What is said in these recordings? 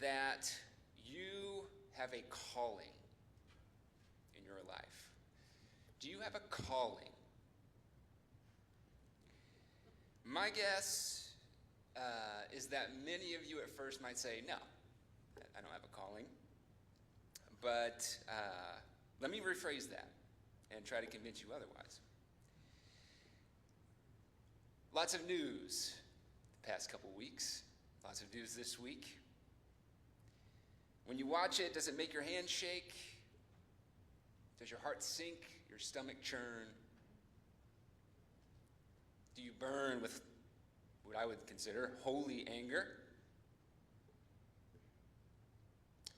that you have a calling in your life? Do you have a calling? My guess is that many of you at first might say, no, I don't have a calling. But let me rephrase that and try to convince you otherwise. Lots of news the past couple weeks. Lots of news this week. When you watch it, does it make your hands shake? Does your heart sink? Your stomach churn? Do you burn with what I would consider holy anger?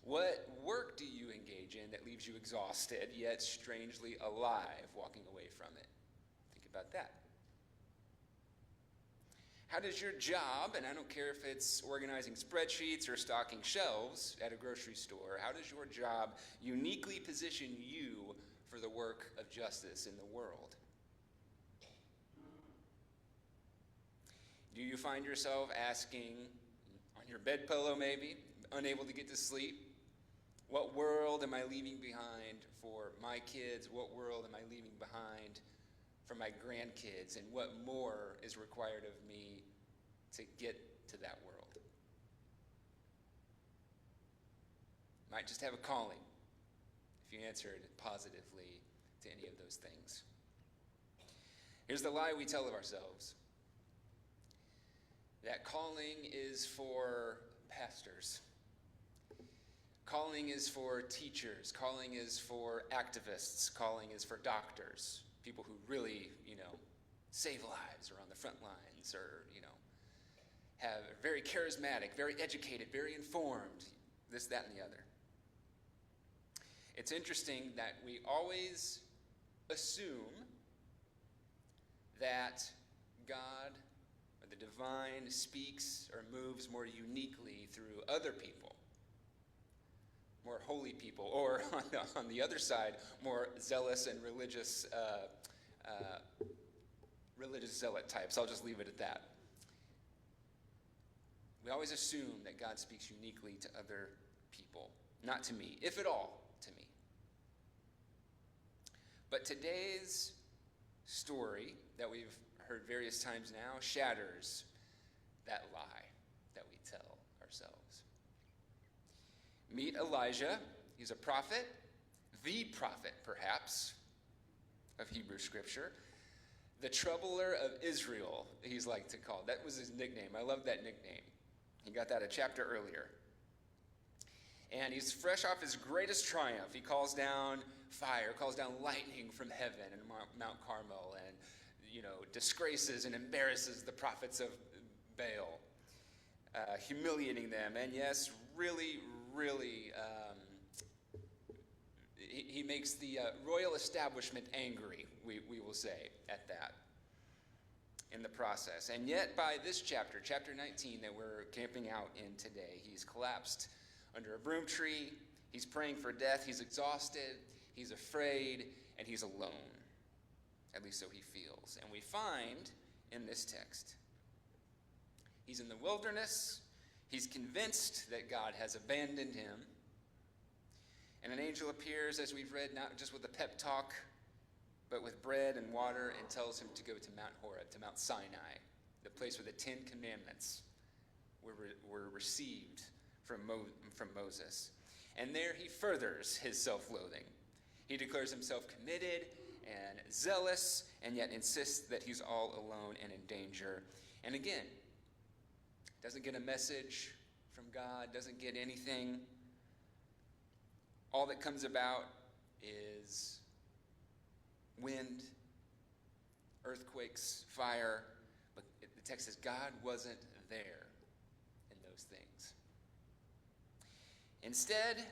What work do you engage in that leaves you exhausted, yet strangely alive, walking away from it? Think about that. How does your job, and I don't care if it's organizing spreadsheets or stocking shelves at a grocery store, how does your job uniquely position you for the work of justice in the world? Do you find yourself asking, on your bed pillow maybe, unable to get to sleep, what world am I leaving behind for my kids? What world am I leaving behind for my grandkids? And what more is required of me to get to that world? Might just have a calling if you answered positively to any of those things. Here's the lie we tell of ourselves. That calling is for pastors. Calling is for teachers. Calling is for activists. Calling is for doctors. People who really, save lives or on the front lines or, have very charismatic, very educated, very informed, this, that, and the other. It's interesting that we always assume that God or the divine speaks or moves more uniquely through other people, more holy people, or on the other side, more zealous and religious zealot types. I'll just leave it at that. We always assume that God speaks uniquely to other people, not to me, if at all to me. But today's story that we've heard various times now shatters that lie that we tell ourselves. Meet Elijah. He's a prophet, the prophet perhaps of Hebrew scripture, the troubler of Israel, he's like to call. That was his nickname. I love that nickname. He got that a chapter earlier. And he's fresh off his greatest triumph. He calls down fire, calls down lightning from heaven in Mount Carmel, and disgraces and embarrasses the prophets of Baal, humiliating them. And yes, really, he makes the royal establishment angry, we will say, at that, in the process. And yet by this chapter 19 that we're camping out in today, he's collapsed under a broom tree, he's praying for death, he's exhausted, he's afraid, and he's alone. At least so he feels. And we find in this text, he's in the wilderness, he's convinced that God has abandoned him, and an angel appears, as we've read, not just with a pep talk, but with bread and water, and tells him to go to Mount Horeb, to Mount Sinai, the place where the 10 Commandments were received from Moses. And there he furthers his self-loathing. He declares himself committed and zealous, and yet insists that he's all alone and in danger. And again, doesn't get a message from God, doesn't get anything. All that comes about is wind, earthquakes, fire. But the text says God wasn't there in those things. Instead,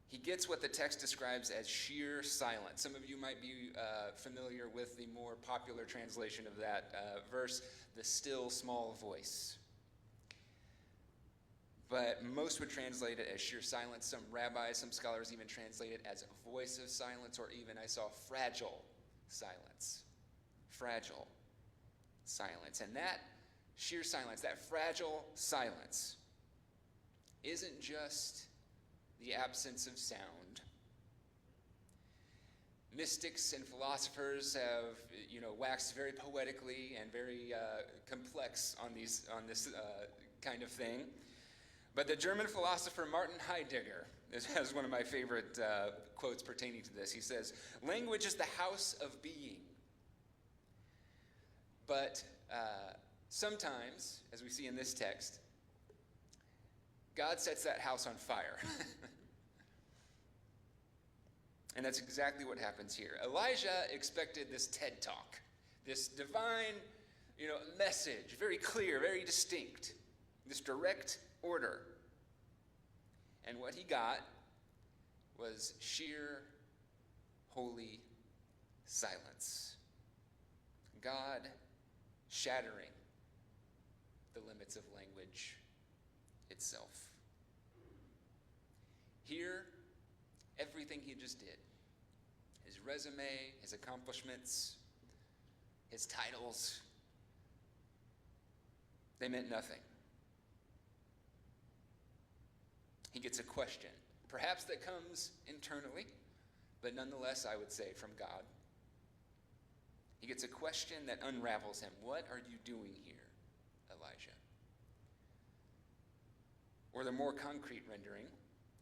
he gets what the text describes as sheer silence. Some of you might be familiar with the more popular translation of that verse, the still small voice. But most would translate it as sheer silence. Some rabbis, some scholars even translate it as a voice of silence, or even I saw fragile silence. Fragile silence. And that sheer silence, that fragile silence, isn't just the absence of sound. Mystics and philosophers have, waxed very poetically and very complex on this kind of thing. But the German philosopher Martin Heidegger has one of my favorite quotes pertaining to this. He says, "Language is the house of being." But sometimes, as we see in this text, God sets that house on fire. And that's exactly what happens here. Elijah expected this TED Talk, this divine, message, very clear, very distinct, this direct order. And what he got was sheer, holy silence. God shattering the limits of language itself. Here, everything he just did, his resume, his accomplishments, his titles, they meant nothing. He gets a question, perhaps that comes internally, but nonetheless, I would say, from God. He gets a question that unravels him. What are you doing here, Elijah? Or the more concrete rendering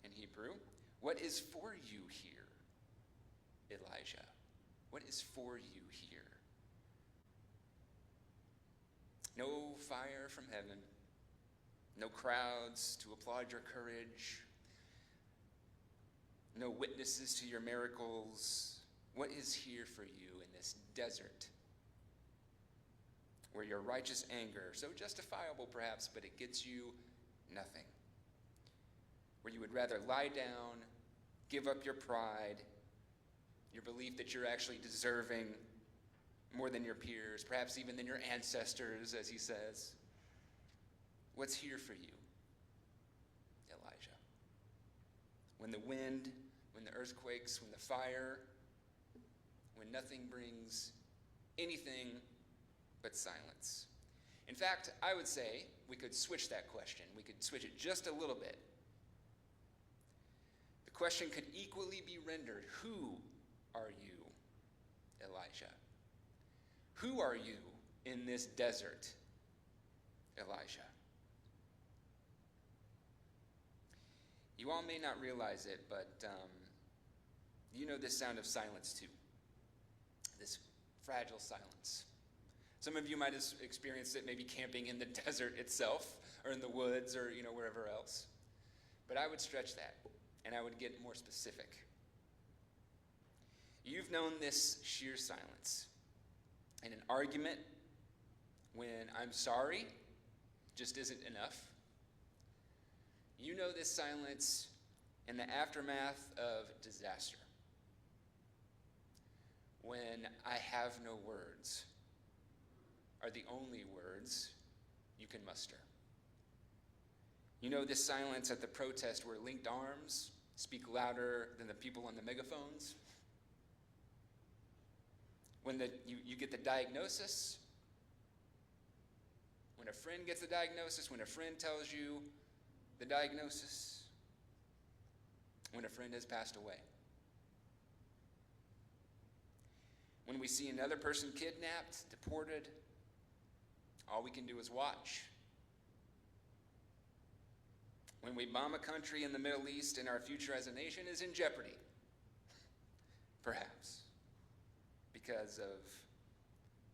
in Hebrew, what is for you here, Elijah? What is for you here? No fire from heaven, no crowds to applaud your courage, no witnesses to your miracles. What is here for you in this desert where your righteous anger, so justifiable perhaps, but it gets you nothing? Where you would rather lie down, give up your pride, your belief that you're actually deserving more than your peers, perhaps even than your ancestors, as he says. What's here for you, Elijah? When the wind, when the earthquakes, when the fire, when nothing brings anything but silence. In fact, I would say we could switch that question. We could switch it just a little bit. The question could equally be rendered, who are you, Elijah? Who are you in this desert, Elijah? You all may not realize it, but you know this sound of silence too. This fragile silence. Some of you might have experienced it maybe camping in the desert itself, or in the woods, or wherever else. But I would stretch that, and I would get more specific. You've known this sheer silence. In an argument, when I'm sorry just isn't enough. You know this silence in the aftermath of disaster. When I have no words are the only words you can muster. You know this silence at the protest where linked arms speak louder than the people on the megaphones. When you get the diagnosis, when a friend gets the diagnosis, when a friend tells you the diagnosis, when a friend has passed away. When we see another person kidnapped, deported, all we can do is watch. When we bomb a country in the Middle East and our future as a nation is in jeopardy, perhaps, because of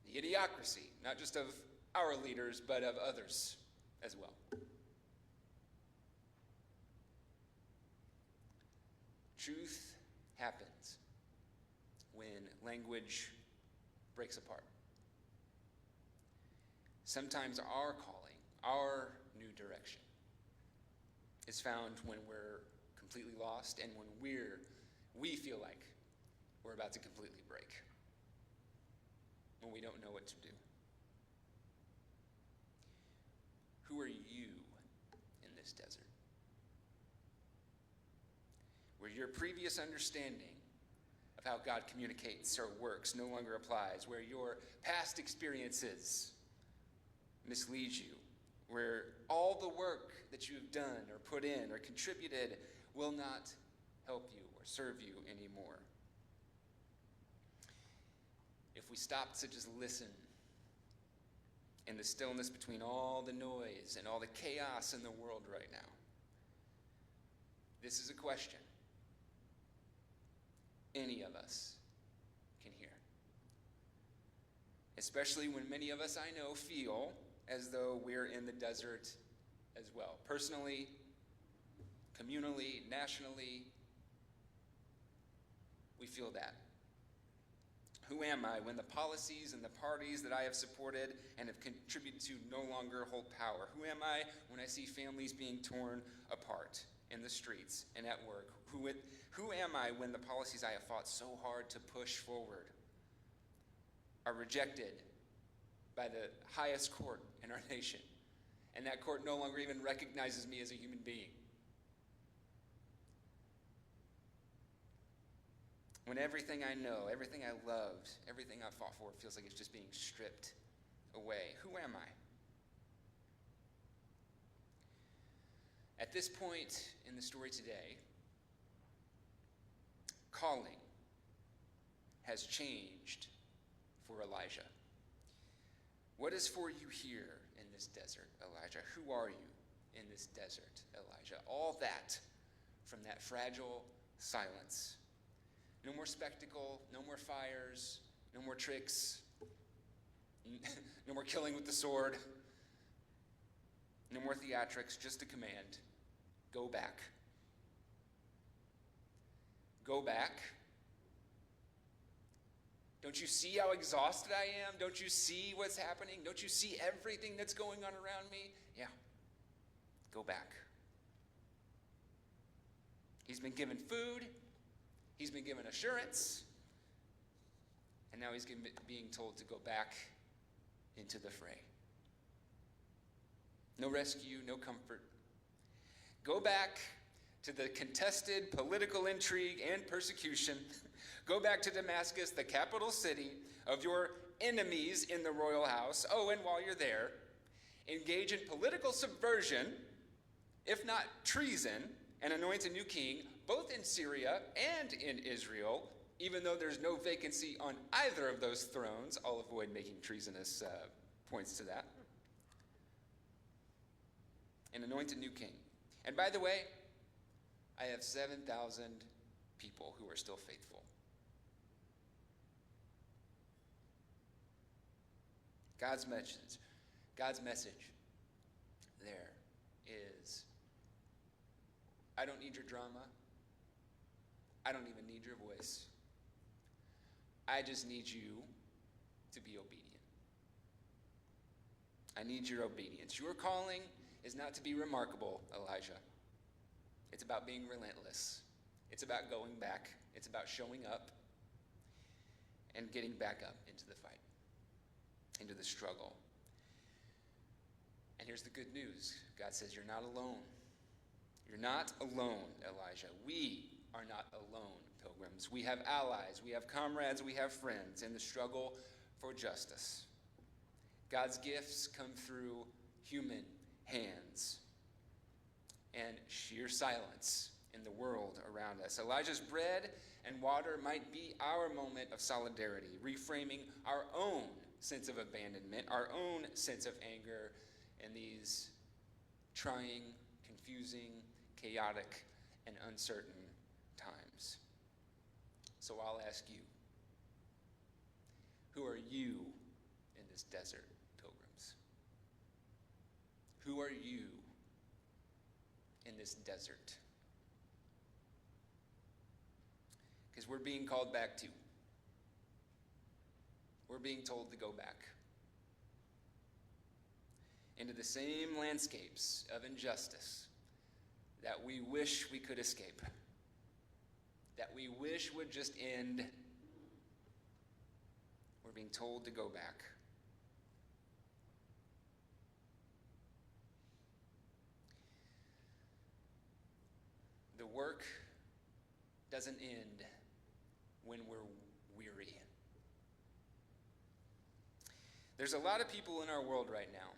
the idiocracy, not just of our leaders, but of others as well. Truth happens when language breaks apart. Sometimes our calling, our new direction, is found when we're completely lost and when we feel like we're about to completely break, when we don't know what to do. Who are you in this desert? Where your previous understanding of how God communicates or works no longer applies, where your past experiences mislead you, where all the work that you've done or put in or contributed will not help you or serve you anymore. If we stop to just listen in the stillness between all the noise and all the chaos in the world right now, this is a question any of us can hear. Especially when many of us I know feel as though we're in the desert as well. Personally, communally, nationally, we feel that. Who am I when the policies and the parties that I have supported and have contributed to no longer hold power? Who am I when I see families being torn apart in the streets and at work? Who am I when the policies I have fought so hard to push forward are rejected by the highest court in our nation, and that court no longer even recognizes me as a human being? When everything I know, everything I loved, everything I fought for feels like it's just being stripped away, who am I? At this point in the story today, calling has changed for Elijah. What is for you here in this desert, Elijah? Who are you in this desert, Elijah? All that from that fragile silence. No more spectacle, no more fires, no more tricks, no more killing with the sword, no more theatrics, just a command. Go back. Go back. Don't you see how exhausted I am? Don't you see what's happening? Don't you see everything that's going on around me? Yeah. Go back. He's been given food. He's been given assurance. And now he's being told to go back into the fray. No rescue, no comfort. Go back to the contested political intrigue and persecution. Go back to Damascus, the capital city of your enemies in the royal house. Oh, and while you're there, engage in political subversion, if not treason, and anoint a new king, both in Syria and in Israel, even though there's no vacancy on either of those thrones. I'll avoid making treasonous points to that. And anoint a new king. And by the way, I have 7,000 people who are still faithful. God's message there is, I don't need your drama. I don't even need your voice. I just need you to be obedient. I need your obedience. Your calling is not to be remarkable, Elijah. It's about being relentless. It's about going back. It's about showing up and getting back up into the fight, into the struggle. And here's the good news. God says, you're not alone. You're not alone, Elijah. We are not alone, pilgrims. We have allies, we have comrades, we have friends in the struggle for justice. God's gifts come through human hands and sheer silence in the world around us. Elijah's bread and water might be our moment of solidarity, reframing our own sense of abandonment, our own sense of anger in these trying, confusing, chaotic, and uncertain times. So I'll ask you, who are you in this desert, pilgrims? Who are you in this desert? Because we're being called back too. We're being told to go back into the same landscapes of injustice that we wish we could escape, that we wish would just end. We're being told to go back. The work doesn't end when we're weary. There's a lot of people in our world right now,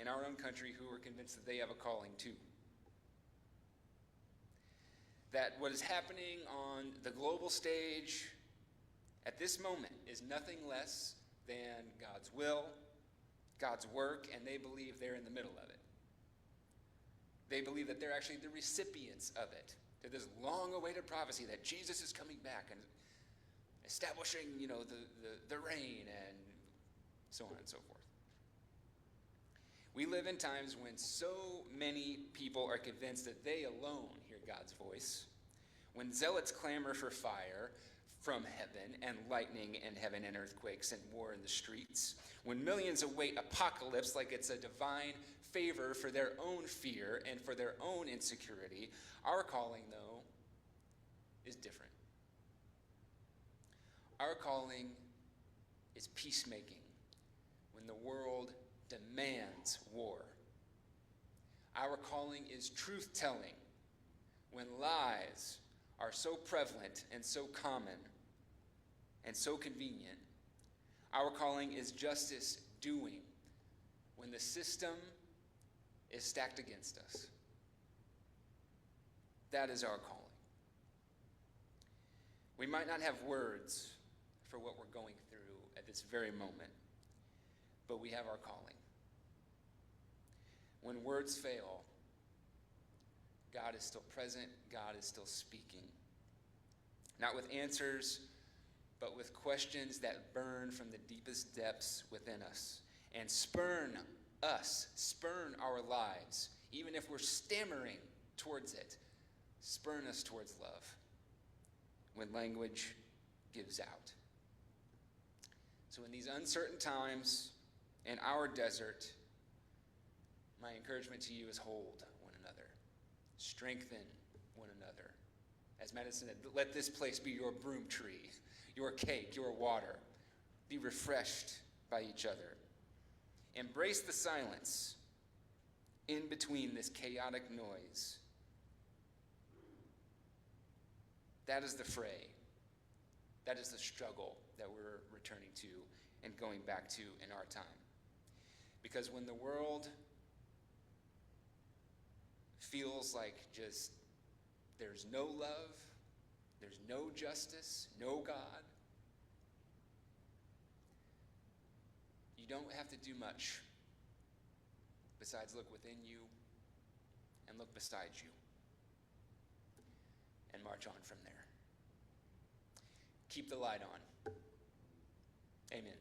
in our own country who are convinced that they have a calling too. That what is happening on the global stage at this moment is nothing less than God's will, God's work, and they believe they're in the middle of it. They believe that they're actually the recipients of it, to this long-awaited prophecy that Jesus is coming back and establishing, the reign and so on and so forth. We live in times when so many people are convinced that they alone hear God's voice, when zealots clamor for fire from heaven and lightning in heaven and earthquakes and war in the streets, when millions await apocalypse like it's a divine favor for their own fear and for their own insecurity. Our calling, though, is different. Our calling is peacemaking when the world demands war. Our calling is truth-telling when lies are so prevalent and so common and so convenient. Our calling is justice doing when the system is stacked against us. That is our calling. We might not have words for what we're going through at this very moment, but we have our calling. When words fail, God is still present, God is still speaking. Not with answers, but with questions that burn from the deepest depths within us and spurn our lives, even if we're stammering towards it, spurn us towards love when language gives out. So in these uncertain times, in our desert, my encouragement to you is hold one another. Strengthen one another. As Madison said, let this place be your broom tree, your cake, your water. Be refreshed by each other. Embrace the silence in between this chaotic noise. That is the fray. That is the struggle that we're returning to and going back to in our time. Because when the world feels like just there's no love, there's no justice, no God, you don't have to do much besides look within you and look beside you and march on from there. Keep the light on. Amen.